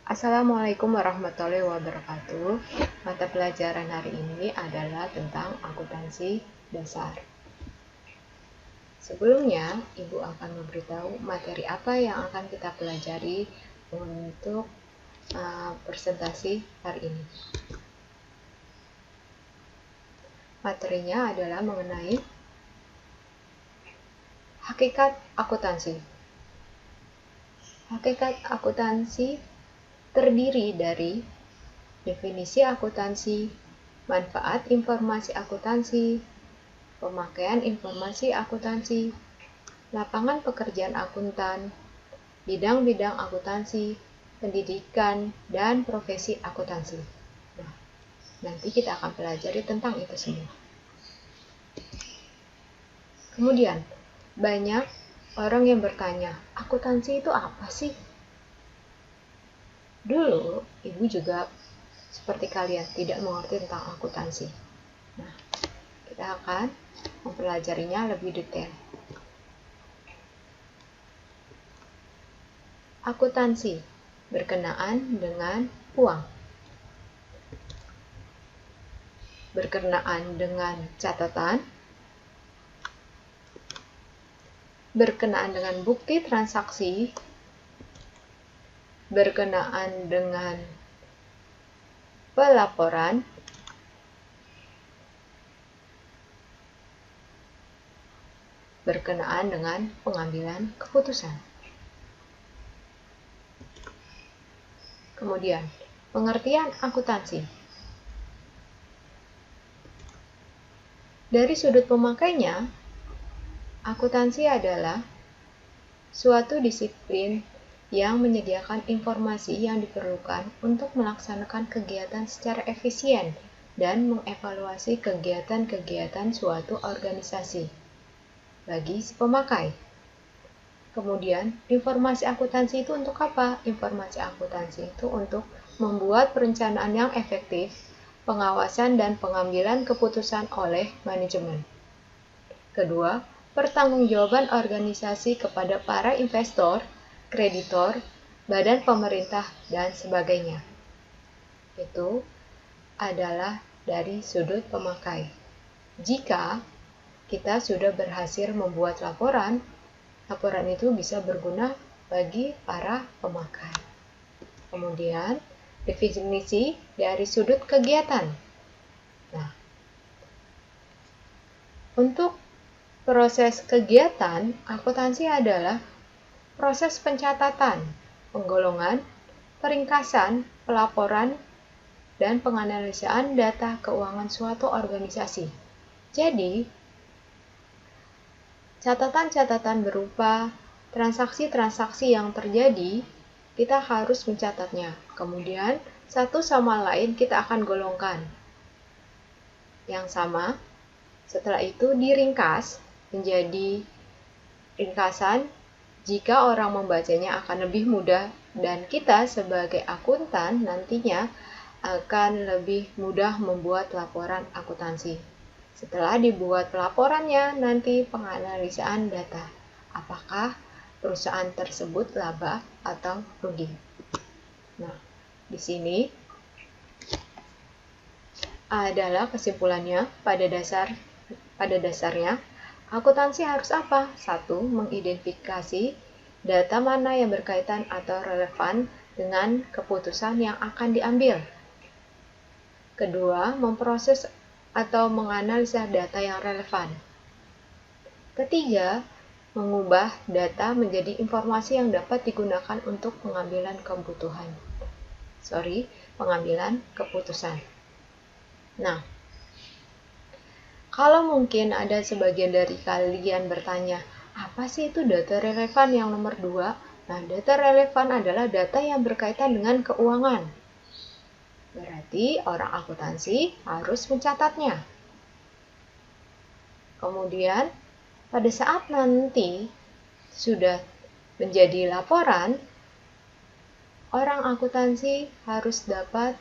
Assalamualaikum warahmatullahi wabarakatuh. Mata pelajaran hari ini adalah tentang akuntansi dasar. Sebelumnya, Ibu akan memberitahu materi apa yang akan kita pelajari untuk presentasi hari ini. Materinya adalah mengenai hakikat akuntansi. Hakikat akuntansi terdiri dari definisi akuntansi, manfaat informasi akuntansi, pemakaian informasi akuntansi, lapangan pekerjaan akuntan, bidang-bidang akuntansi, pendidikan, dan profesi akuntansi. Nah, nanti kita akan pelajari tentang itu semua. Kemudian, banyak orang yang bertanya, akuntansi itu apa sih? Dulu, Ibu juga seperti kalian tidak mengerti tentang akuntansi. Nah, kita akan mempelajarinya lebih detail. Akuntansi berkenaan dengan uang, berkenaan dengan catatan, berkenaan dengan bukti transaksi, berkenaan dengan pelaporan, berkenaan dengan pengambilan keputusan. Kemudian, pengertian akuntansi. Dari sudut pemakainya, akuntansi adalah suatu disiplin yang menyediakan informasi yang diperlukan untuk melaksanakan kegiatan secara efisien dan mengevaluasi kegiatan-kegiatan suatu organisasi bagi si pemakai. Kemudian, informasi akuntansi itu untuk apa? Informasi akuntansi itu untuk membuat perencanaan yang efektif, pengawasan dan pengambilan keputusan oleh manajemen. Kedua, pertanggungjawaban organisasi kepada para investor, kreditor, badan pemerintah, dan sebagainya. Itu adalah dari sudut pemakai. Jika kita sudah berhasil membuat laporan, laporan itu bisa berguna bagi para pemakai. Kemudian, definisi dari sudut kegiatan. Nah, untuk proses kegiatan, akuntansi adalah proses pencatatan, penggolongan, peringkasan, pelaporan, dan penganalisaan data keuangan suatu organisasi. Jadi, catatan-catatan berupa transaksi-transaksi yang terjadi, kita harus mencatatnya. Kemudian, satu sama lain kita akan golongkan. Yang sama, setelah itu diringkas menjadi ringkasan jika orang membacanya akan lebih mudah dan kita sebagai akuntan nantinya akan lebih mudah membuat laporan akuntansi. Setelah dibuat pelaporannya, nanti penganalisaan data. Apakah perusahaan tersebut laba atau rugi? Nah, di sini adalah kesimpulannya. Pada dasarnya, akuntansi harus apa? 1. Mengidentifikasi data mana yang berkaitan atau relevan dengan keputusan yang akan diambil. Kedua, memproses atau menganalisa data yang relevan. Ketiga, mengubah data menjadi informasi yang dapat digunakan untuk pengambilan keputusan. Nah, kalau mungkin ada sebagian dari kalian bertanya, apa sih itu data relevan yang nomor 2? Nah, data relevan adalah data yang berkaitan dengan keuangan. Berarti orang akuntansi harus mencatatnya. Kemudian, pada saat nanti sudah menjadi laporan, orang akuntansi harus dapat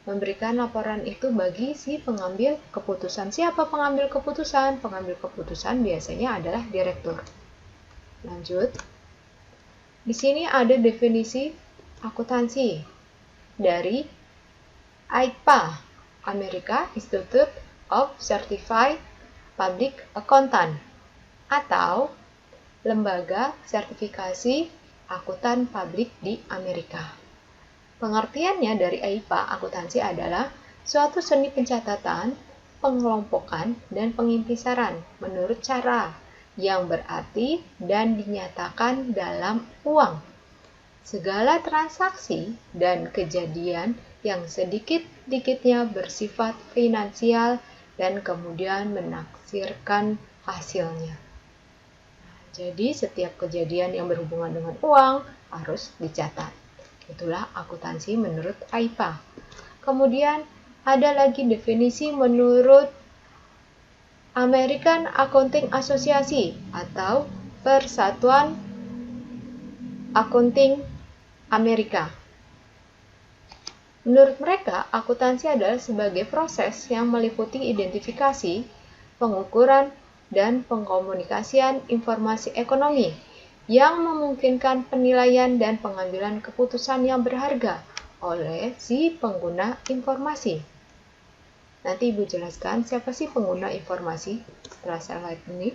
memberikan laporan itu bagi si pengambil keputusan. Siapa pengambil keputusan? Pengambil keputusan biasanya adalah direktur. Lanjut. Di sini ada definisi akuntansi dari AIPA, American Institute of Certified Public Accountant, atau lembaga sertifikasi akuntan publik di Amerika. Pengertiannya dari AIPA akuntansi adalah suatu seni pencatatan, pengelompokan, dan pengintisaran menurut cara yang berarti dan dinyatakan dalam uang. Segala transaksi dan kejadian yang sedikit-dikitnya bersifat finansial dan kemudian menaksirkan hasilnya. Jadi setiap kejadian yang berhubungan dengan uang harus dicatat. Itulah akuntansi menurut AIPA. Kemudian ada lagi definisi menurut American Accounting Association atau Persatuan Accounting Amerika. Menurut mereka, akuntansi adalah sebagai proses yang meliputi identifikasi, pengukuran, dan pengkomunikasian informasi ekonomi yang memungkinkan penilaian dan pengambilan keputusan yang berharga oleh si pengguna informasi. Nanti Ibu jelaskan siapa sih pengguna informasi setelah slide ini.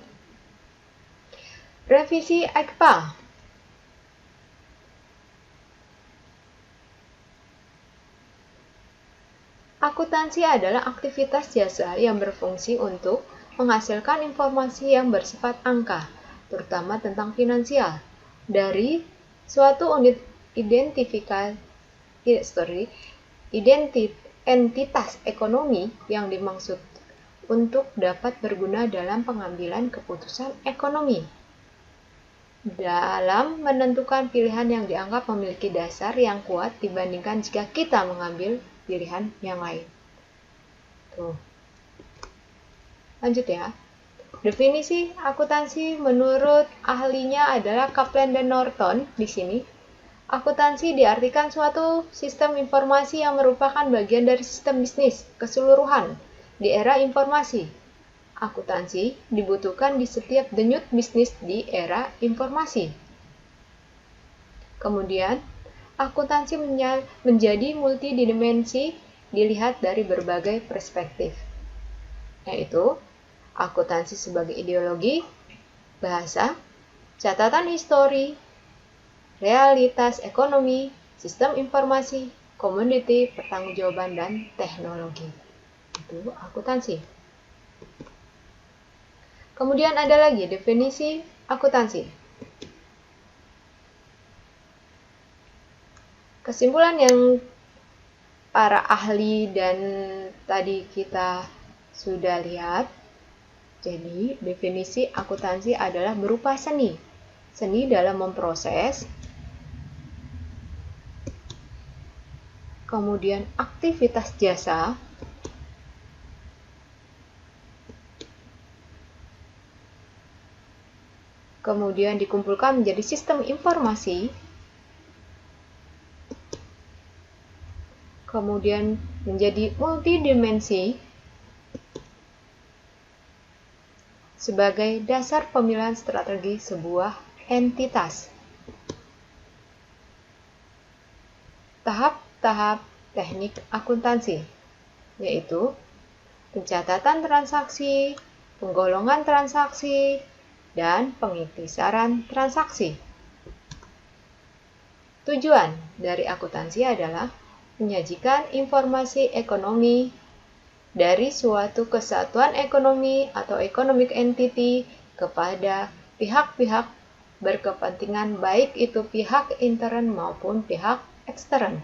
Revisi AIPA. Akuntansi adalah aktivitas jasa yang berfungsi untuk menghasilkan informasi yang bersifat angka, terutama tentang finansial, dari suatu entitas ekonomi yang dimaksud untuk dapat berguna dalam pengambilan keputusan ekonomi, dalam menentukan pilihan yang dianggap memiliki dasar yang kuat dibandingkan jika kita mengambil pilihan yang lain. Tuh. Lanjut ya. Definisi akuntansi menurut ahlinya adalah Kaplan dan Norton di sini. Akuntansi diartikan suatu sistem informasi yang merupakan bagian dari sistem bisnis keseluruhan di era informasi. Akuntansi dibutuhkan di setiap denyut bisnis di era informasi. Kemudian, akuntansi menjadi multidimensi dilihat dari berbagai perspektif, yaitu akuntansi sebagai ideologi, bahasa, catatan histori, realitas ekonomi, sistem informasi, komoditi, pertanggungjawaban, dan teknologi. Itu akuntansi. Kemudian ada lagi definisi akuntansi. Kesimpulan yang para ahli dan tadi kita sudah lihat, jadi definisi akuntansi adalah berupa seni. Seni dalam memproses, kemudian aktivitas jasa, kemudian dikumpulkan menjadi sistem informasi, kemudian menjadi multidimensi sebagai dasar pemilihan strategi sebuah entitas. Tahap-tahap teknik akuntansi, yaitu pencatatan transaksi, penggolongan transaksi, dan pengintisaran transaksi. Tujuan dari akuntansi adalah menyajikan informasi ekonomi dari suatu kesatuan ekonomi atau economic entity kepada pihak-pihak berkepentingan, baik itu pihak intern maupun pihak ekstern.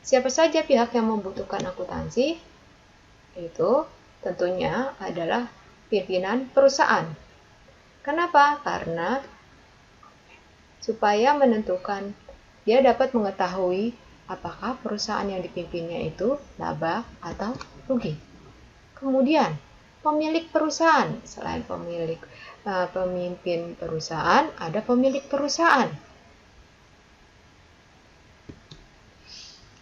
Siapa saja pihak yang membutuhkan akuntansi? Itu tentunya adalah pimpinan perusahaan. Kenapa? Karena supaya menentukan, dia dapat mengetahui apakah perusahaan yang dipimpinnya itu laba atau rugi. Kemudian, pemilik perusahaan. Selain pemimpin perusahaan, ada pemilik perusahaan.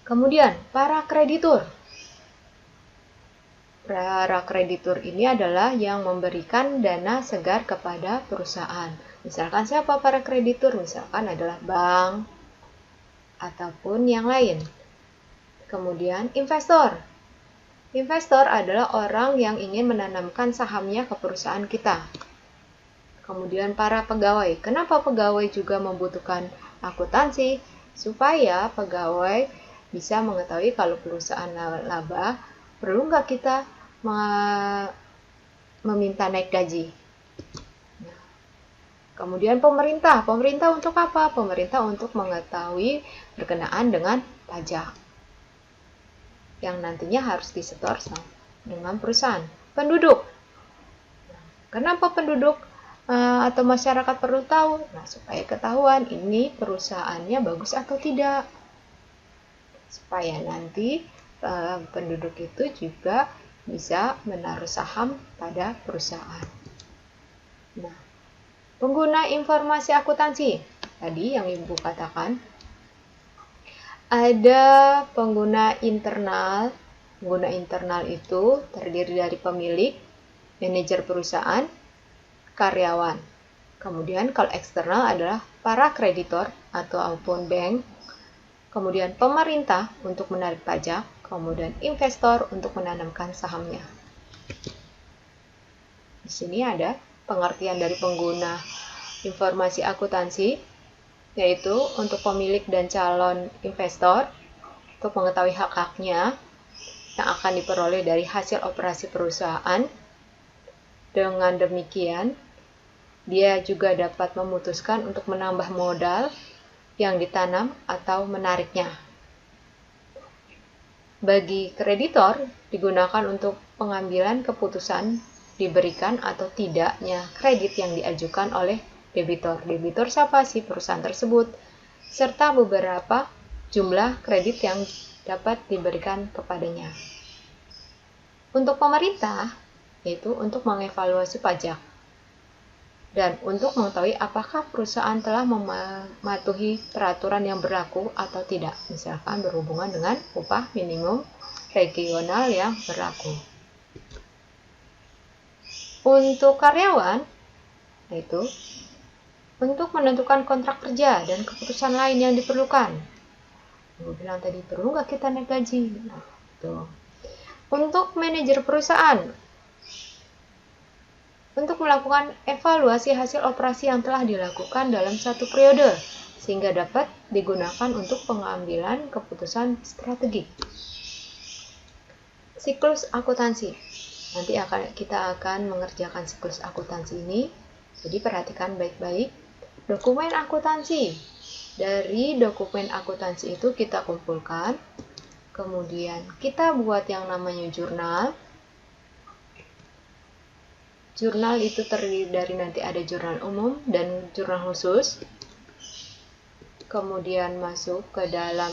Kemudian, para kreditur. Para kreditur ini adalah yang memberikan dana segar kepada perusahaan Misalkan siapa para kreditur? Misalkan adalah bank ataupun yang lain. Kemudian investor. Investor adalah orang yang ingin menanamkan sahamnya ke perusahaan kita. Kemudian para pegawai. Kenapa pegawai juga membutuhkan akuntansi? Supaya pegawai bisa mengetahui kalau perusahaan laba, perlu nggak kita meminta naik gaji. Kemudian pemerintah. Pemerintah untuk apa? Pemerintah untuk mengetahui berkenaan dengan pajak yang nantinya harus disetor dengan perusahaan. Penduduk. Kenapa penduduk atau masyarakat perlu tahu? Nah, supaya ketahuan ini perusahaannya bagus atau tidak. Supaya nanti penduduk itu juga bisa menaruh saham pada perusahaan. Nah, pengguna informasi akuntansi. Tadi yang Ibu katakan, ada pengguna internal. Pengguna internal itu terdiri dari pemilik, manajer perusahaan, karyawan. Kemudian kalau eksternal adalah para kreditor ataupun bank. Kemudian pemerintah untuk menarik pajak. Kemudian investor untuk menanamkan sahamnya. Di sini ada pengertian dari pengguna informasi akuntansi, yaitu untuk pemilik dan calon investor untuk mengetahui hak-haknya yang akan diperoleh dari hasil operasi perusahaan. Dengan demikian, dia juga dapat memutuskan untuk menambah modal yang ditanam atau menariknya. Bagi kreditor, digunakan untuk pengambilan keputusan diberikan atau tidaknya kredit yang diajukan oleh debitor. Debitor siapa sih? Perusahaan tersebut, serta beberapa jumlah kredit yang dapat diberikan kepadanya. Untuk pemerintah, yaitu untuk mengevaluasi pajak dan untuk mengetahui apakah perusahaan telah mematuhi peraturan yang berlaku atau tidak, misalkan berhubungan dengan upah minimum regional yang berlaku. Untuk karyawan, yaitu untuk menentukan kontrak kerja dan keputusan lain yang diperlukan. Aku bilang tadi, perlu nggak kita naik gaji? Nah, tuh. Untuk manajer perusahaan, untuk melakukan evaluasi hasil operasi yang telah dilakukan dalam satu periode, sehingga dapat digunakan untuk pengambilan keputusan strategik. Siklus akuntansi. Nanti kita akan mengerjakan siklus akuntansi ini, jadi perhatikan baik-baik. Dokumen akuntansi. Dari dokumen akuntansi itu kita kumpulkan, kemudian kita buat yang namanya jurnal. Jurnal itu terdiri dari nanti ada jurnal umum dan jurnal khusus. Kemudian masuk ke dalam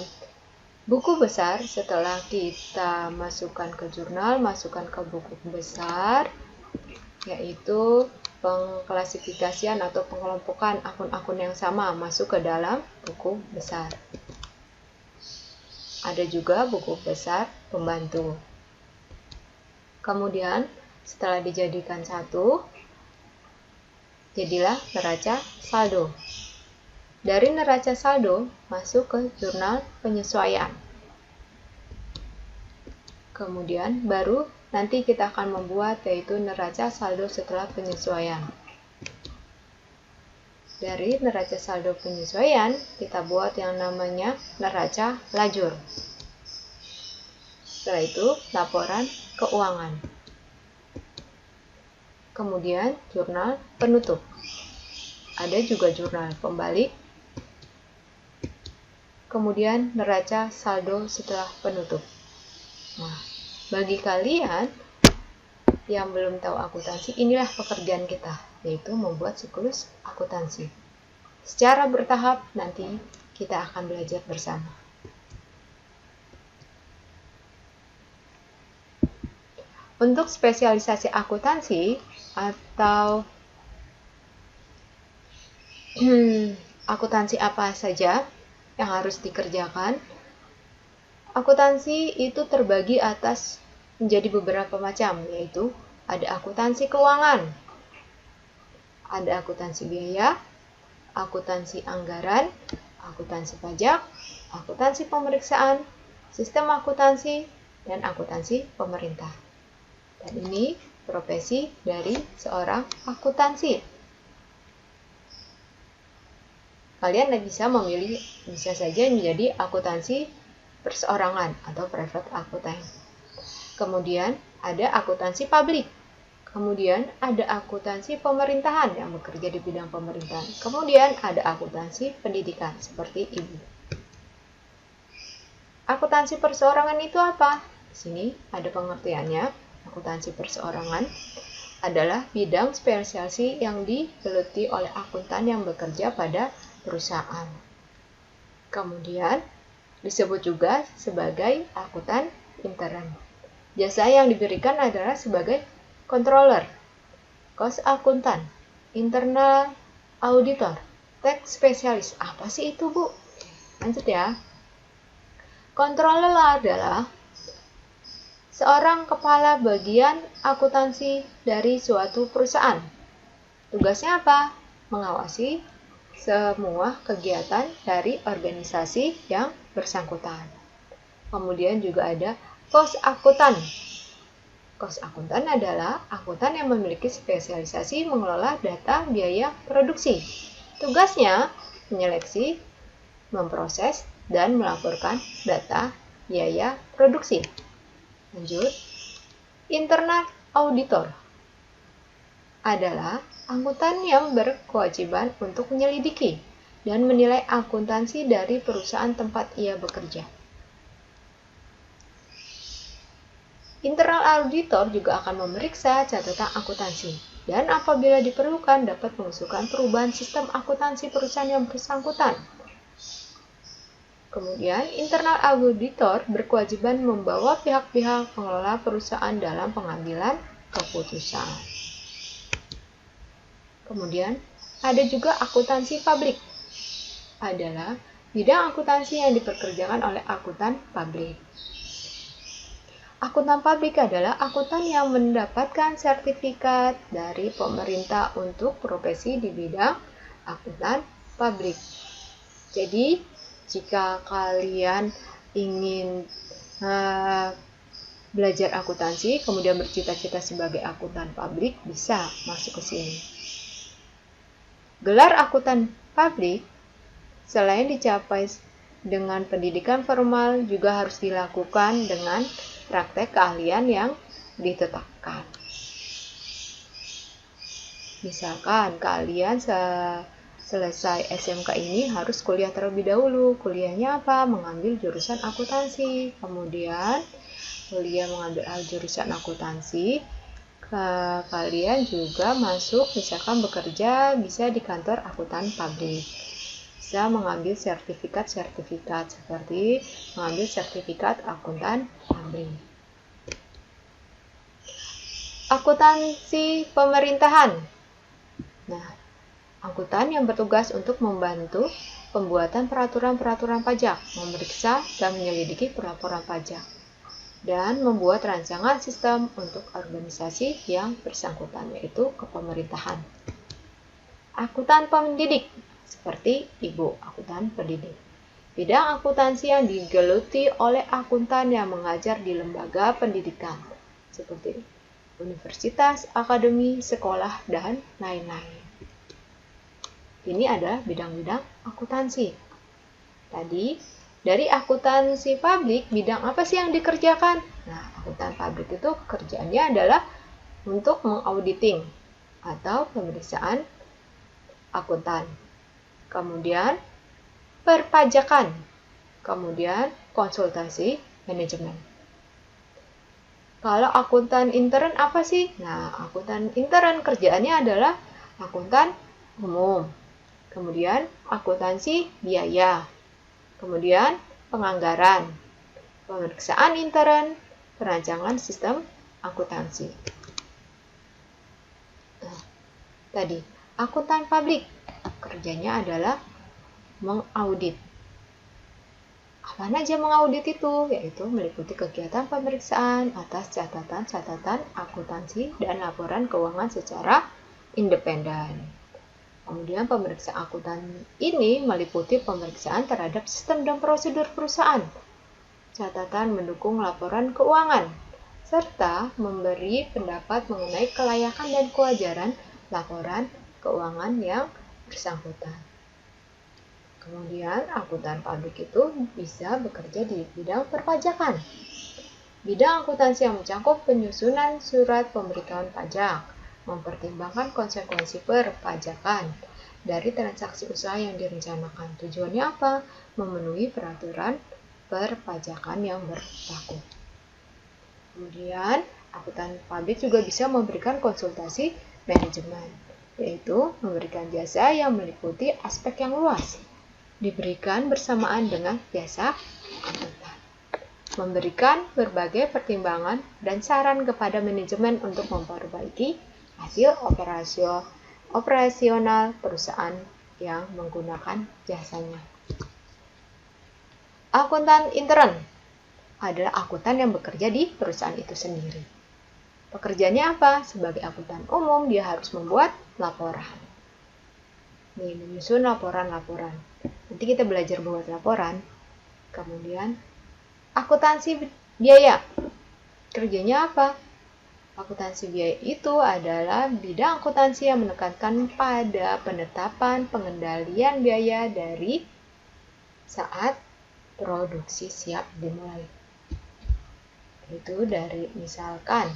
buku besar. Setelah kita masukkan ke jurnal, masukkan ke buku besar, yaitu pengklasifikasian atau pengelompokan akun-akun yang sama masuk ke dalam buku besar. Ada juga buku besar pembantu. Kemudian setelah dijadikan satu, jadilah neraca saldo. Dari neraca saldo masuk ke jurnal penyesuaian. Kemudian baru nanti kita akan membuat yaitu neraca saldo setelah penyesuaian. Dari neraca saldo penyesuaian kita buat yang namanya neraca lajur. Setelah itu laporan keuangan. Kemudian jurnal penutup. Ada juga jurnal pembalik. Kemudian neraca saldo setelah penutup. Nah, bagi kalian yang belum tahu akuntansi, inilah pekerjaan kita, yaitu membuat siklus akuntansi. Secara bertahap nanti kita akan belajar bersama. Untuk spesialisasi akuntansi atau akuntansi apa saja yang harus dikerjakan, akuntansi itu terbagi atas menjadi beberapa macam, yaitu ada akuntansi keuangan, Ada akuntansi biaya, akuntansi anggaran, akuntansi pajak, akuntansi pemeriksaan, sistem akuntansi, dan akuntansi pemerintah. Dan ini profesi dari seorang akuntansi. Kalian bisa memilih, bisa saja menjadi akuntansi perseorangan atau private accountant. Kemudian ada akuntansi publik. Kemudian ada akuntansi pemerintahan yang bekerja di bidang pemerintahan. Kemudian ada akuntansi pendidikan seperti ibu. Akuntansi perseorangan itu apa? Di sini ada pengertiannya. Akuntansi perseorangan adalah bidang spesialisasi yang digeluti oleh akuntan yang bekerja pada perusahaan. Kemudian disebut juga sebagai akuntan intern. Jasa yang diberikan adalah sebagai controller, cost akuntan, internal auditor, tax spesialis. Apa sih itu, Bu? Lanjut ya. Controller adalah seorang kepala bagian akuntansi dari suatu perusahaan. Tugasnya apa? Mengawasi semua kegiatan dari organisasi yang bersangkutan. Kemudian juga ada cost akuntan. Cost akuntan adalah akuntan yang memiliki spesialisasi mengelola data biaya produksi. Tugasnya menyeleksi, memproses, dan melaporkan data biaya produksi. Lanjut, internal auditor adalah akuntan yang berkewajiban untuk menyelidiki dan menilai akuntansi dari perusahaan tempat ia bekerja. Internal auditor juga akan memeriksa catatan akuntansi dan apabila diperlukan dapat mengusulkan perubahan sistem akuntansi perusahaan yang bersangkutan. Kemudian, internal auditor berkewajiban membawa pihak-pihak pengelola perusahaan dalam pengambilan keputusan. Kemudian, ada juga akuntansi publik. Adalah bidang akuntansi yang dipekerjakan oleh akuntan publik. Akuntan publik adalah akuntan yang mendapatkan sertifikat dari pemerintah untuk profesi di bidang akuntan publik. Jadi, jika kalian ingin belajar akuntansi, kemudian bercita-cita sebagai akuntan publik, bisa masuk ke sini. Gelar akuntan publik, selain dicapai dengan pendidikan formal, juga harus dilakukan dengan praktek keahlian yang ditetapkan. Misalkan kalian selesai SMK ini harus kuliah terlebih dahulu. Kuliahnya apa? Mengambil jurusan akuntansi. Kemudian kuliah mengambil jurusan akuntansi. Kalian juga masuk, misalkan bekerja bisa di kantor akuntan publik. Bisa mengambil sertifikat-sertifikat seperti mengambil sertifikat akuntan publik. Akuntansi pemerintahan. Nah, akuntan yang bertugas untuk membantu pembuatan peraturan-peraturan pajak, memeriksa dan menyelidiki pelaporan pajak, dan membuat rancangan sistem untuk organisasi yang bersangkutan, yaitu kepemerintahan. Akuntan pendidik, seperti Ibu akuntan pendidik. Bidang akuntansi yang digeluti oleh akuntan yang mengajar di lembaga pendidikan, seperti universitas, akademi, sekolah, dan lain-lain. Ini adalah bidang-bidang akuntansi. Tadi, dari akuntansi publik, bidang apa sih yang dikerjakan? Nah, akuntan publik itu kerjaannya adalah untuk mengauditing atau pemeriksaan akuntan. Kemudian, perpajakan. Kemudian, konsultasi manajemen. Kalau akuntan intern apa sih? Nah, akuntan intern kerjaannya adalah akuntan umum. Kemudian, akuntansi biaya. Kemudian, penganggaran, pemeriksaan intern, perancangan sistem akuntansi. Nah, tadi, akuntan publik kerjanya adalah mengaudit. Apa aja mengaudit itu? Yaitu meliputi kegiatan pemeriksaan atas catatan-catatan akuntansi dan laporan keuangan secara independen. Kemudian pemeriksaan akuntan ini meliputi pemeriksaan terhadap sistem dan prosedur perusahaan, catatan mendukung laporan keuangan, serta memberi pendapat mengenai kelayakan dan kewajaran laporan keuangan yang bersangkutan. Kemudian akuntan publik itu bisa bekerja di bidang perpajakan. Bidang akuntansi yang mencakup penyusunan surat pemberitahuan pajak, mempertimbangkan konsekuensi perpajakan dari transaksi usaha yang direncanakan. Tujuannya apa? Memenuhi peraturan perpajakan yang berlaku. Kemudian, akuntan publik juga bisa memberikan konsultasi manajemen, yaitu memberikan jasa yang meliputi aspek yang luas, diberikan bersamaan dengan jasa akuntan. Memberikan berbagai pertimbangan dan saran kepada manajemen untuk memperbaiki hasil operasional perusahaan yang menggunakan jasanya. Akuntan intern adalah akuntan yang bekerja di perusahaan itu sendiri. Pekerjaannya apa? Sebagai akuntan umum, dia harus membuat laporan. Menyusun laporan-laporan. Nanti kita belajar buat laporan. Kemudian, akuntansi biaya. Kerjanya apa? Akuntansi biaya itu adalah bidang akuntansi yang menekankan pada penetapan pengendalian biaya dari saat produksi siap dimulai. Itu dari misalkan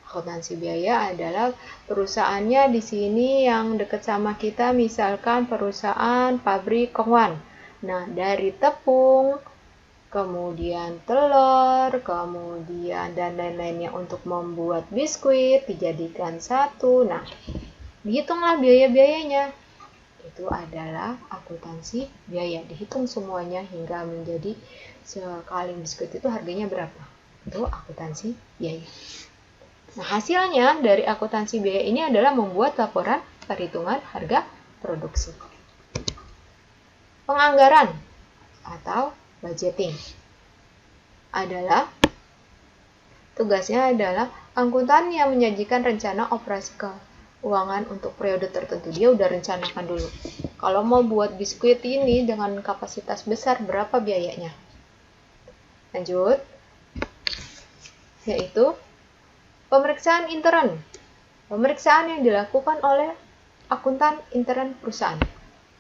akuntansi biaya adalah perusahaannya di sini yang dekat sama kita, misalkan perusahaan pabrik Kongwan. Nah, dari tepung, kemudian telur, kemudian dan lain-lainnya untuk membuat biskuit dijadikan satu. Nah, dihitunglah biaya-biayanya. Itu adalah akuntansi biaya. Dihitung semuanya hingga menjadi sekali biskuit itu harganya berapa. Itu akuntansi biaya. Nah, hasilnya dari akuntansi biaya ini adalah membuat laporan perhitungan harga produksi. Penganggaran atau budgeting tugasnya adalah akuntan yang menyajikan rencana operasi keuangan untuk periode tertentu. Dia udah rencanakan dulu. Kalau mau buat biskuit ini dengan kapasitas besar, berapa biayanya? Lanjut, yaitu pemeriksaan intern. Pemeriksaan yang dilakukan oleh akuntan intern perusahaan.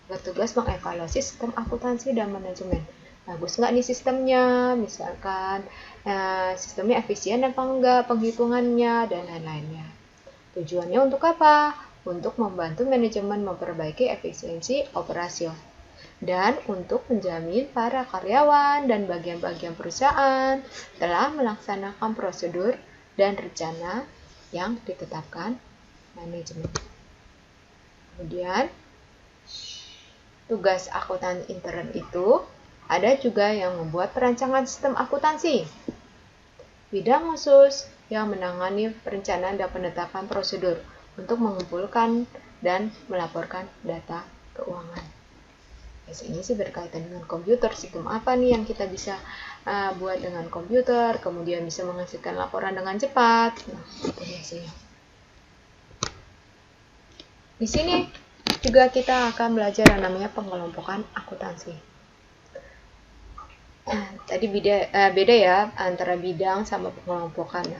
Bertugas mengevaluasi sistem akuntansi dan manajemen. Bagus nggak nih sistemnya? Misalkan sistemnya efisien apa enggak, penghitungannya, dan lain-lainnya. Tujuannya untuk apa? Untuk membantu manajemen memperbaiki efisiensi operasi dan untuk menjamin para karyawan dan bagian-bagian perusahaan telah melaksanakan prosedur dan rencana yang ditetapkan manajemen. Kemudian, tugas akuntan intern itu ada juga yang membuat perancangan sistem akuntansi. Bidang khusus yang menangani perencanaan dan penetapan prosedur untuk mengumpulkan dan melaporkan data keuangan. Ini sih berkaitan dengan komputer, sistem apa nih yang kita bisa buat dengan komputer, kemudian bisa menghasilkan laporan dengan cepat. Nah, itu biasanya. Di sini juga kita akan belajar yang namanya pengelompokan akuntansi. Tadi beda ya antara bidang sama pengelompokan.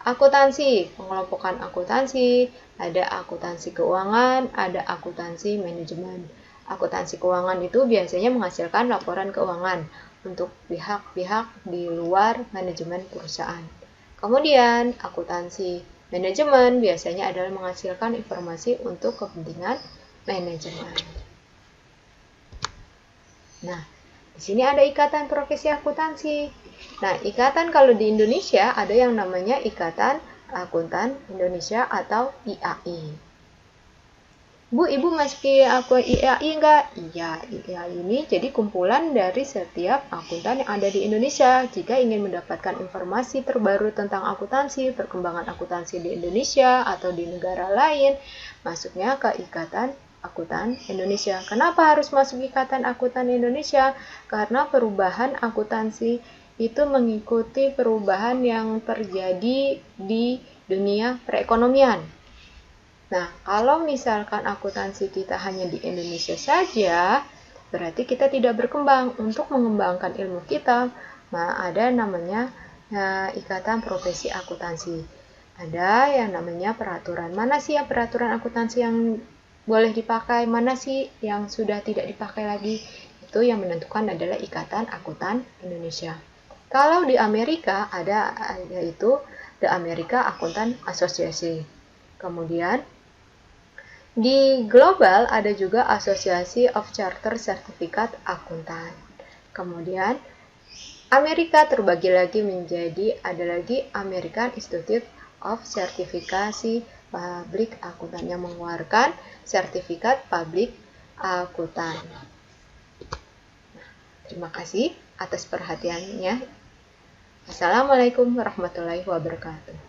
Akuntansi, pengelompokan akuntansi, ada akuntansi keuangan, ada akuntansi manajemen. Akuntansi keuangan itu biasanya menghasilkan laporan keuangan untuk pihak-pihak di luar manajemen perusahaan. Kemudian, akuntansi manajemen biasanya adalah menghasilkan informasi untuk kepentingan manajemen. Nah, di sini ada ikatan profesi akuntansi. Nah, ikatan kalau di Indonesia ada yang namanya Ikatan Akuntan Indonesia atau IAI. Bu, Ibu masuki akun IAI enggak? Iya, IAI ini jadi kumpulan dari setiap akuntan yang ada di Indonesia. Jika ingin mendapatkan informasi terbaru tentang akuntansi, perkembangan akuntansi di Indonesia atau di negara lain, masuknya ke Ikatan Akuntan Indonesia. Kenapa harus masuk Ikatan Akuntan Indonesia? Karena perubahan akuntansi itu mengikuti perubahan yang terjadi di dunia perekonomian. Nah, kalau misalkan akuntansi kita hanya di Indonesia saja, berarti kita tidak berkembang. Untuk mengembangkan ilmu kita, ada namanya ikatan profesi akuntansi. Ada yang namanya peraturan. Mana sih yang peraturan akuntansi yang boleh dipakai, mana sih yang sudah tidak dipakai lagi? Itu yang menentukan adalah Ikatan Akuntan Indonesia. Kalau di Amerika ada yaitu The American Accountant Association. Kemudian di global ada juga Association of Chartered Certificate Accountant. Kemudian Amerika terbagi lagi menjadi ada lagi American Institute of Certification Public Accountant yang mengeluarkan sertifikat public akuntan. Terima kasih atas perhatiannya. Assalamualaikum warahmatullahi wabarakatuh.